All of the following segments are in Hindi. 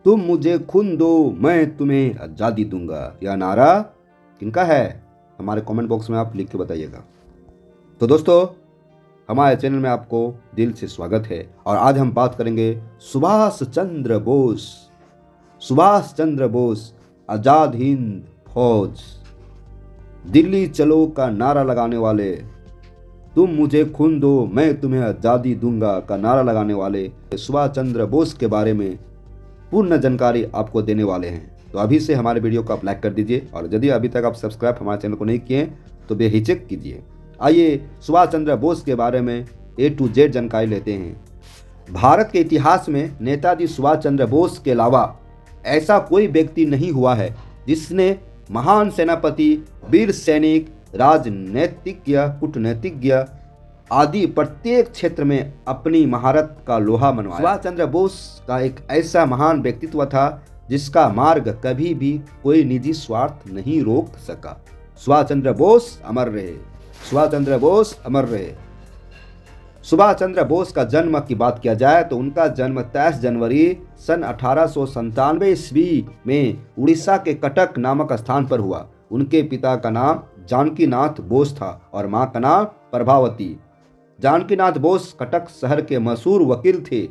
तुम मुझे खून दो मैं तुम्हें आज़ादी दूंगा। यह नारा किनका है? हमारे कमेंट बॉक्स में आप लिख के बताइएगा। तो दोस्तों, हमारे चैनल में आपको दिल से स्वागत है और आज हम बात करेंगे सुभाष चंद्र बोस। सुभाष चंद्र बोस, आजाद हिंद फौज, दिल्ली चलो का नारा लगाने वाले, तुम मुझे खून दो मैं तुम्हें आज़ादी दूंगा का नारा लगाने वाले सुभाष चंद्र बोस के बारे में पूर्ण जानकारी आपको देने वाले हैं। तो अभी से हमारे वीडियो को आप लाइक कर दीजिए और यदि अभी तक आप सब्सक्राइब हमारे चैनल को नहीं किए तो बेहिचक कीजिए। आइए सुभाष चंद्र बोस के बारे में A to Z जानकारी लेते हैं। भारत के इतिहास में नेताजी सुभाष चंद्र बोस के अलावा ऐसा कोई व्यक्ति नहीं हुआ है जिसने महान सेनापति, वीर सैनिक, राजनीतिज्ञ, कूटनीतिज्ञ आदि प्रत्येक क्षेत्र में अपनी महारत का लोहा मनवाया। सुभाष चंद्र बोस का एक ऐसा महान व्यक्तित्व था जिसका मार्ग कभी भी कोई निजी स्वार्थ नहीं रोक सका। सुभाष चंद्र बोस अमर रहे। सुभाष चंद्र बोस अमर रहे। सुभाष चंद्र बोस का जन्म की बात किया जाए तो उनका जन्म 23 जनवरी सन 1897 ईस्वी में उड़ीसा के कटक नामक स्थान पर हुआ। उनके पिता का नाम जानकीनाथ बोस था और मां का नाम प्रभावती। जानकीनाथ बोस कटक शहर के मशहूर वकील थे।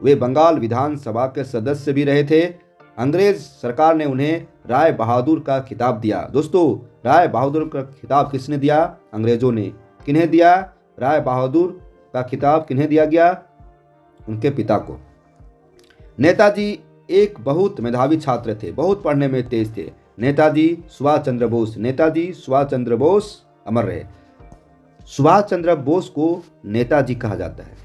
वे बंगाल विधानसभा के सदस्य भी रहे थे। अंग्रेज सरकार ने उन्हें राय बहादुर का खिताब दिया। दोस्तों, राय बहादुर का खिताब किसने दिया? अंग्रेजों ने। किन्हें दिया? राय बहादुर का खिताब किन्हें दिया गया? उनके पिता को। नेताजी एक बहुत मेधावी छात्र थे, बहुत पढ़ने में तेज थे। नेताजी सुभाष चंद्र बोस, नेताजी सुभाष चंद्र बोस अमर रहे। सुभाष चंद्र बोस को नेताजी कहा जाता है।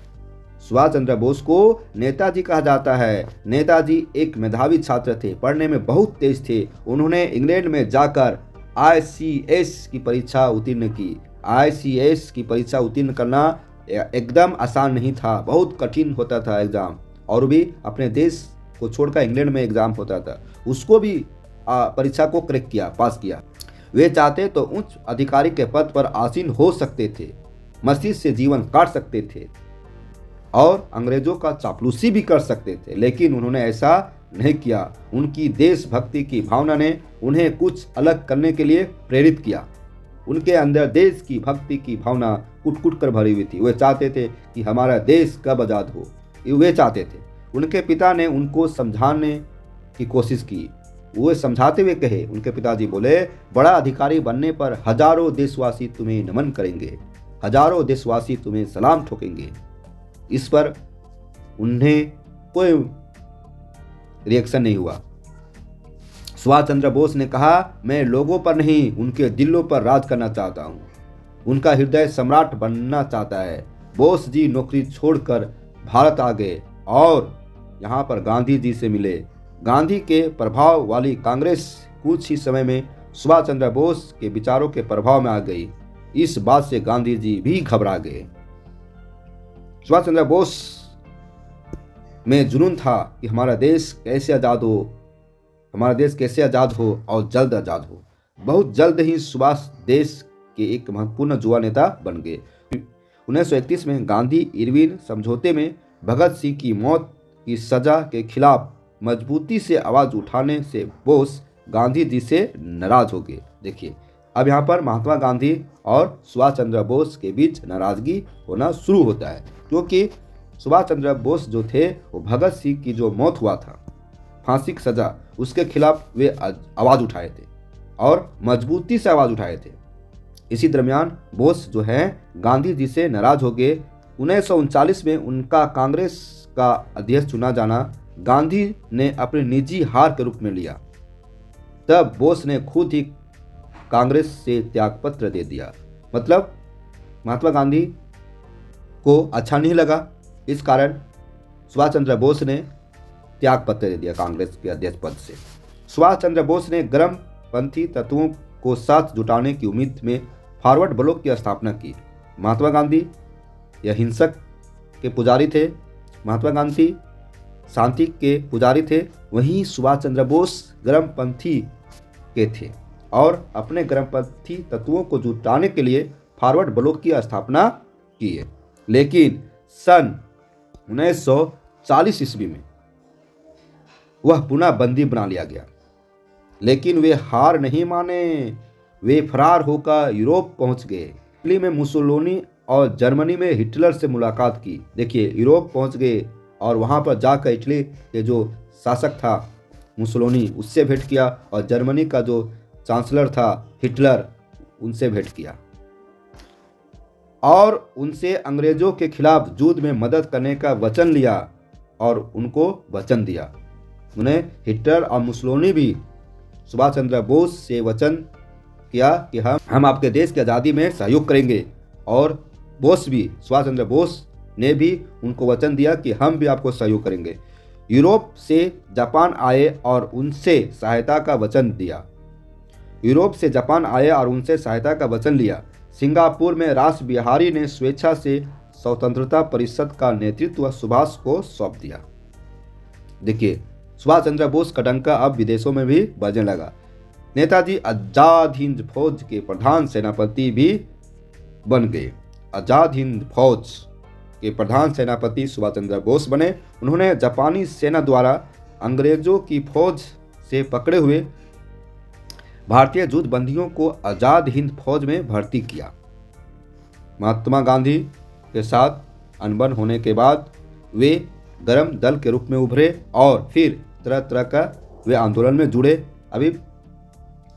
सुभाष चंद्र बोस को नेताजी कहा जाता है। नेताजी एक मेधावी छात्र थे, पढ़ने में बहुत तेज थे। उन्होंने इंग्लैंड में जाकर ICS की परीक्षा उत्तीर्ण की। ICS की परीक्षा उत्तीर्ण करना एकदम आसान नहीं था, बहुत कठिन होता था एग्जाम, और भी अपने देश को छोड़कर इंग्लैंड में एग्जाम होता था, उसको भी परीक्षा को क्रैक किया, पास किया। वे चाहते तो उच्च अधिकारी के पद पर आसीन हो सकते थे, मस्जिद से जीवन काट सकते थे और अंग्रेजों का चापलूसी भी कर सकते थे, लेकिन उन्होंने ऐसा नहीं किया। उनकी देशभक्ति की भावना ने उन्हें कुछ अलग करने के लिए प्रेरित किया। उनके अंदर देश की भक्ति की भावना कुट कुट कर भरी हुई थी। वे चाहते थे कि हमारा देश कब आज़ाद हो, वे चाहते थे। उनके पिता ने उनको समझाने की कोशिश की। वो समझाते हुए कहे, उनके पिताजी बोले, बड़ा अधिकारी बनने पर हजारों देशवासी तुम्हें नमन करेंगे, हजारों देशवासी तुम्हें सलाम ठोकेंगे। इस पर उन्हें कोई रिएक्शन नहीं हुआ। सुभाष चंद्र बोस ने कहा, मैं लोगों पर नहीं उनके दिलों पर राज करना चाहता हूँ। उनका हृदय सम्राट बनना चाहता है। बोस जी नौकरी छोड़कर भारत आ गए और यहाँ पर गांधी जी से मिले। गांधी के प्रभाव वाली कांग्रेस कुछ ही समय में सुभाष चंद्र बोस के विचारों के प्रभाव में आ गई। इस बात से गांधी जी भी घबरा गए। सुभाष चंद्र बोस में जुनून था कि हमारा देश कैसे आज़ाद हो, हमारा देश कैसे आज़ाद हो और जल्द आज़ाद हो। बहुत जल्द ही सुभाष देश के एक महत्वपूर्ण युवा नेता बन गए। 1931 में गांधी इरविन समझौते में भगत सिंह की मौत की सजा के खिलाफ मजबूती से आवाज़ उठाने से बोस गांधी जी से नाराज हो गए। देखिए, अब यहाँ पर महात्मा गांधी और सुभाष चंद्र बोस के बीच नाराजगी होना शुरू होता है, क्योंकि सुभाष चंद्र बोस जो थे वो भगत सिंह की जो मौत हुआ था, फांसी की सजा, उसके खिलाफ वे आवाज़ उठाए थे और मजबूती से आवाज़ उठाए थे। इसी दरमियान बोस जो है गांधी जी से नाराज हो गए। 1939 में उनका कांग्रेस का अध्यक्ष चुना जाना गांधी ने अपनी निजी हार के रूप में लिया। तब बोस ने खुद ही कांग्रेस से त्यागपत्र दे दिया। मतलब महात्मा गांधी को अच्छा नहीं लगा, इस कारण सुभाष चंद्र बोस ने त्यागपत्र दे दिया कांग्रेस के अध्यक्ष पद से। सुभाष चंद्र बोस ने गर्मपंथी तत्वों को साथ जुटाने की उम्मीद में फॉरवर्ड ब्लॉक की स्थापना की। महात्मा गांधी यह हिंसक के पुजारी थे, महात्मा गांधी शांति के पुजारी थे, वहीं सुभाष चंद्र बोस गर्मपंथी के थे और अपने गर्मपंथी तत्वों को जुटाने के लिए फॉरवर्ड ब्लॉक की स्थापना की है। लेकिन सन 1940 ईस्वी में वह पुनः बंदी बना लिया गया। लेकिन वे हार नहीं माने, वे फरार होकर यूरोप पहुंच गए। इटली में मुसोलिनी और जर्मनी में हिटलर से मुलाकात की। देखिए, यूरोप पहुंच गए और वहां पर जाकर इटली के जो शासक था मुसोलिनी, उससे भेंट किया, और जर्मनी का जो चांसलर था हिटलर, उनसे भेंट किया और उनसे अंग्रेजों के खिलाफ युद्ध में मदद करने का वचन लिया और उनको वचन दिया। उन्हें हिटलर और मुसोलिनी भी सुभाष चंद्र बोस से वचन किया कि हम आपके देश की आज़ादी में सहयोग करेंगे, और बोस भी, सुभाष चंद्र बोस ने भी उनको वचन दिया कि हम भी आपको सहयोग करेंगे। यूरोप से जापान आए और उनसे सहायता का वचन दिया। यूरोप से जापान आए और उनसे सहायता का वचन लिया। सिंगापुर में रास बिहारी ने स्वेच्छा से स्वतंत्रता परिषद का नेतृत्व सुभाष को सौंप दिया। देखिए, सुभाष चंद्र बोस का डंका अब विदेशों में भी बजने लगा। नेताजी आजाद हिंद फौज के प्रधान सेनापति भी बन गए। आजाद हिंद फौज के प्रधान सेनापति सुभाष चंद्र बोस बने। उन्होंने जापानी सेना द्वारा अंग्रेजों की फौज से पकड़े हुए भारतीय युद्ध बंदियों को आजाद हिंद फौज में भर्ती किया। महात्मा गांधी के साथ अनबन होने के बाद वे गरम दल के रूप में उभरे और फिर तरह तरह का वे आंदोलन में जुड़े। अभी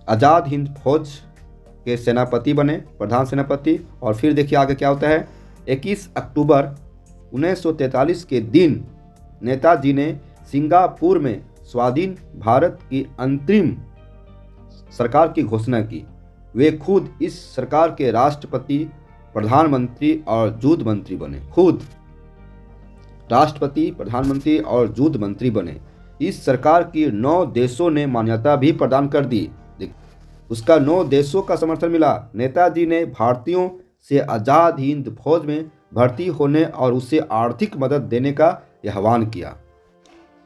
आजाद हिंद फौज के सेनापति बने, प्रधान सेनापति। और फिर देखिए आगे क्या होता है। 21 अक्टूबर 1943 के दिन नेताजी ने सिंगापुर में स्वाधीन भारत की अंतरिम सरकार की घोषणा की। वे खुद इस सरकार के राष्ट्रपति, प्रधानमंत्री और युद्ध मंत्री बने। खुद राष्ट्रपति, प्रधानमंत्री और युद्ध मंत्री बने। इस सरकार की 9 देशों ने मान्यता भी प्रदान कर दी। उसका 9 देशों का समर्थन मिला। नेताजी ने भारतीयों से आजाद हिंद फौज में भर्ती होने और उसे आर्थिक मदद देने का आह्वान किया।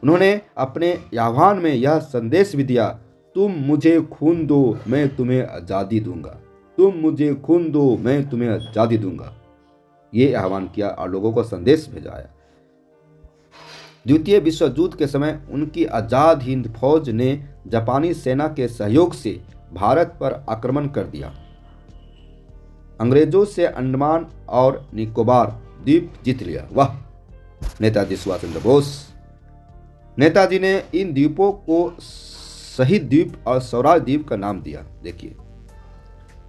उन्होंने अपने आह्वान में यह संदेश भी दिया, तुम मुझे खून दो, मैं तुम्हें आज़ादी दूंगा। तुम मुझे खून दो, मैं तुम्हें आज़ादी दूंगा। ये आह्वान किया और लोगों को संदेश भेजाया। द्वितीय विश्व युद्ध के समय उनकी आजाद हिंद फौज ने जापानी सेना के सहयोग से भारत पर आक्रमण कर दिया। अंग्रेजों से अंडमान और निकोबार द्वीप जीत लिया। वाह, नेताजी सुभाष चंद्र बोस। नेताजी ने इन द्वीपों को शहीद द्वीप और स्वराज द्वीप का नाम दिया। देखिए,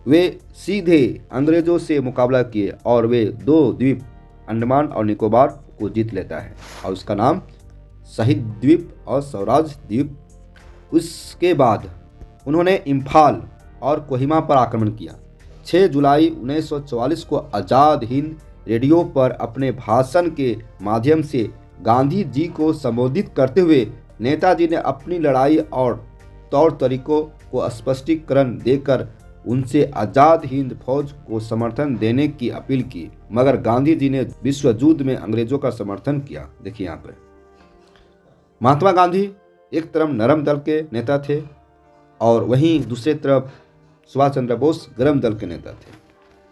वे सीधे अंग्रेजों से मुकाबला किए और वे 2 द्वीप अंडमान और निकोबार को जीत लेता है और उसका नाम शहीद द्वीप और स्वराज द्वीप। उसके बाद उन्होंने इम्फाल और कोहिमा पर आक्रमण किया। 6 जुलाई 1944 को आज़ाद हिंद रेडियो पर अपने भाषण के माध्यम से गांधी जी को संबोधित करते हुए नेताजी ने अपनी लड़ाई और तौर तरीकों को स्पष्टीकरण देकर उनसे आज़ाद हिंद फौज को समर्थन देने की अपील की, मगर गांधी जी ने विश्व युद्ध में अंग्रेजों का समर्थन किया। देखिए यहाँ पर महात्मा गांधी एक तरफ नरम दल के नेता थे और वहीं दूसरी तरफ सुभाष चंद्र बोस गरम दल के नेता थे।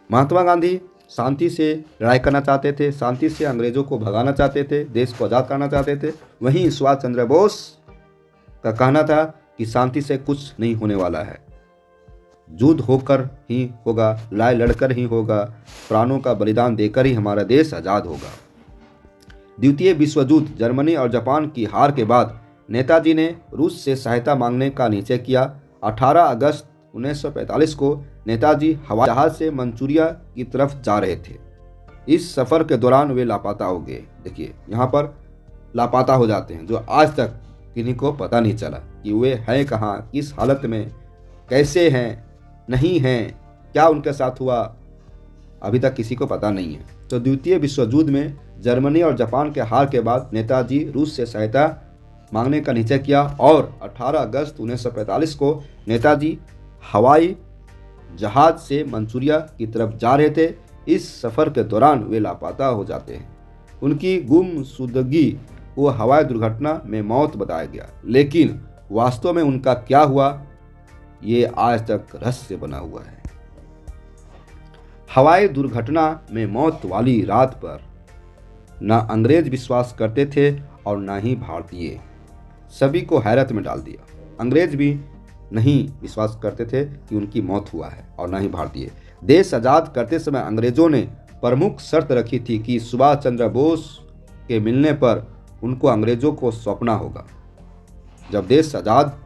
महात्मा गांधी शांति से लड़ाई करना चाहते थे, शांति से अंग्रेजों को भगाना चाहते थे, देश को आज़ाद करना चाहते थे। वहीं सुभाष चंद्र बोस का कहना था कि शांति से कुछ नहीं होने वाला है, युद्ध होकर ही होगा, लड़ाई लड़कर ही होगा, प्राणों का बलिदान देकर ही हमारा देश आज़ाद होगा। द्वितीय विश्व युद्ध जर्मनी और जापान की हार के बाद नेताजी ने रूस से सहायता मांगने का निश्चय किया। 18 अगस्त 1945 को नेताजी हवाई जहाज से मंचूरिया की तरफ जा रहे थे। इस सफ़र के दौरान वे लापता हो गए। देखिए यहाँ पर लापता हो जाते हैं, जो आज तक किन्हीं को पता नहीं चला कि वे हैं कहाँ, किस हालत में, कैसे हैं, नहीं हैं, क्या उनके साथ हुआ, अभी तक किसी को पता नहीं है। तो द्वितीय विश्व युद्ध में जर्मनी और जापान के हार के बाद नेताजी रूस से सहायता मांगने का निश्चय किया और 18 अगस्त 1945 को नेताजी हवाई जहाज से मंचूरिया की तरफ जा रहे थे। इस सफ़र के दौरान वे लापता हो जाते हैं। उनकी गुमशुदगी को हवाई दुर्घटना में मौत बताया गया, लेकिन वास्तव में उनका क्या हुआ ये आज तक रहस्य बना हुआ है। हवाई दुर्घटना में मौत वाली रात पर न अंग्रेज विश्वास करते थे और न ही भारतीय। सभी को हैरत में डाल दिया। अंग्रेज भी नहीं विश्वास करते थे कि उनकी मौत हुआ है, और न ही भारतीय। देश आज़ाद करते समय अंग्रेजों ने प्रमुख शर्त रखी थी कि सुभाष चंद्र बोस के मिलने पर उनको अंग्रेजों को सौंपना होगा। जब देश आज़ाद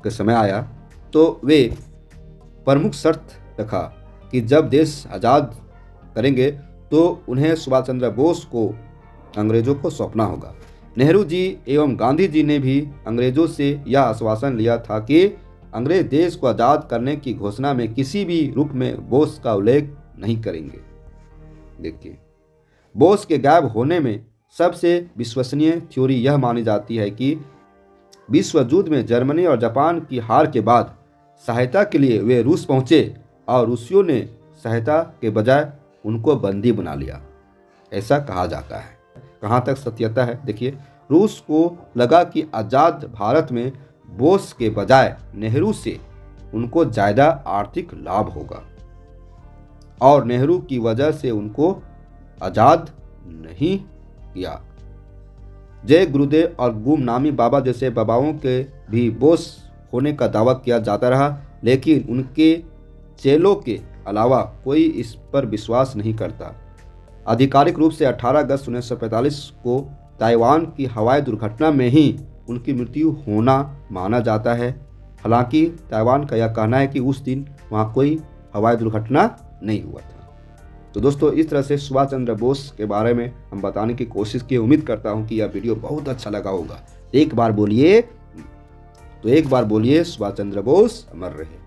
के समय आया तो वे प्रमुख शर्त रखा कि जब देश आज़ाद करेंगे तो उन्हें सुभाष चंद्र बोस को अंग्रेजों को सौंपना होगा। नेहरू जी एवं गांधी जी ने भी अंग्रेजों से यह आश्वासन लिया था कि अंग्रेज देश को आज़ाद करने की घोषणा में किसी भी रूप में बोस का उल्लेख नहीं करेंगे। देखिए, बोस के गायब होने में सबसे विश्वसनीय थ्योरी यह मानी जाती है कि विश्व युद्ध में जर्मनी और जापान की हार के बाद सहायता के लिए वे रूस पहुंचे और रूसियों ने सहायता के बजाय उनको बंदी बना लिया, ऐसा कहा जाता है। कहाँ तक सत्यता है? देखिए, रूस को लगा कि आज़ाद भारत में बोस के बजाय नेहरू से उनको ज़्यादा आर्थिक लाभ होगा और नेहरू की वजह से उनको आज़ाद नहीं किया। जय गुरुदेव और गुमनामी बाबा जैसे बाबाओं के भी बोस होने का दावा किया जाता रहा, लेकिन उनके चेलों के अलावा कोई इस पर विश्वास नहीं करता। आधिकारिक रूप से 18 अगस्त 1945 को ताइवान की हवाई दुर्घटना में ही उनकी मृत्यु होना माना जाता है। हालांकि ताइवान का यह कहना है कि उस दिन वहाँ कोई हवाई दुर्घटना नहीं हुआ था। तो दोस्तों, इस तरह से सुभाष चंद्र बोस के बारे में हम बताने की कोशिश की। उम्मीद करता हूँ कि यह वीडियो बहुत अच्छा लगा होगा। एक बार बोलिए सुभाष चंद्र बोस अमर रहे।